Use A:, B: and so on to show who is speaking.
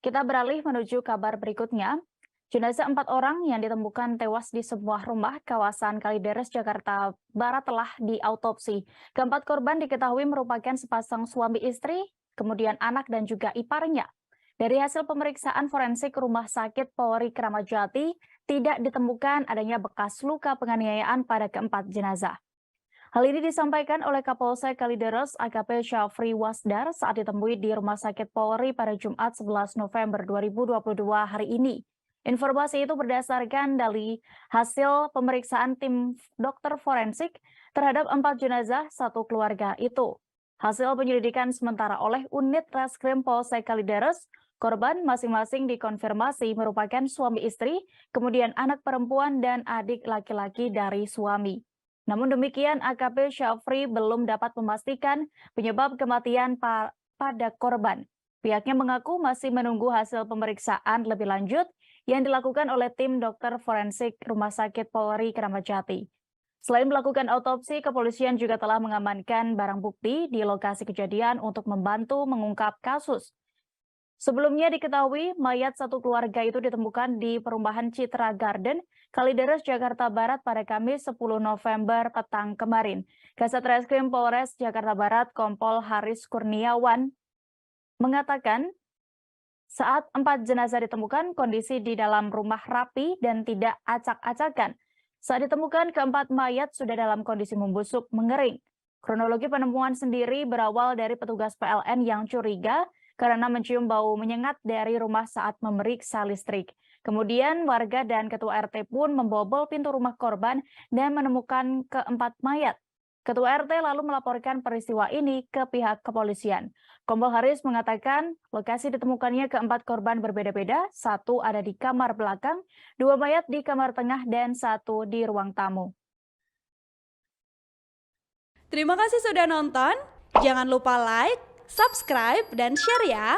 A: Kita beralih menuju kabar berikutnya. Jenazah 4 orang yang ditemukan tewas di sebuah rumah kawasan Kalideres, Jakarta Barat telah diautopsi. Keempat korban diketahui merupakan sepasang suami istri, kemudian anak dan juga iparnya. Dari hasil pemeriksaan forensik Rumah Sakit Polri Kramat Jati, tidak ditemukan adanya bekas luka penganiayaan pada keempat jenazah. Hal ini disampaikan oleh Kapolsek Kalideres AKP Syafri Wasdar saat ditemui di Rumah Sakit Polri pada Jumat 11 November 2022 hari ini. Informasi itu berdasarkan dari hasil pemeriksaan tim dokter forensik terhadap 4 jenazah satu keluarga itu. Hasil penyelidikan sementara oleh unit Reskrim Polsek Kalideres, korban masing-masing dikonfirmasi merupakan suami istri, kemudian anak perempuan dan adik laki-laki dari suami. Namun demikian, AKP Syafri belum dapat memastikan penyebab kematian pada korban. Pihaknya mengaku masih menunggu hasil pemeriksaan lebih lanjut yang dilakukan oleh tim dokter forensik Rumah Sakit Polri Kramat Jati. Selain melakukan autopsi, kepolisian juga telah mengamankan barang bukti di lokasi kejadian untuk membantu mengungkap kasus. Sebelumnya diketahui mayat satu keluarga itu ditemukan di perumahan Citra Garden, Kalideres, Jakarta Barat pada Kamis 10 November petang kemarin. Kasat Reskrim Polres Jakarta Barat Kompol Haris Kurniawan mengatakan saat 4 jenazah ditemukan, kondisi di dalam rumah rapi dan tidak acak-acakan. Saat ditemukan, keempat mayat sudah dalam kondisi membusuk mengering. Kronologi penemuan sendiri berawal dari petugas PLN yang curiga karena mencium bau menyengat dari rumah saat memeriksa listrik. Kemudian warga dan ketua RT pun membobol pintu rumah korban dan menemukan keempat mayat. Ketua RT lalu melaporkan peristiwa ini ke pihak kepolisian. Kompol Haris mengatakan lokasi ditemukannya keempat korban berbeda-beda, satu ada di kamar belakang, 2 mayat di kamar tengah, dan 1 di ruang tamu.
B: Terima kasih sudah nonton, jangan lupa like, subscribe, dan share ya!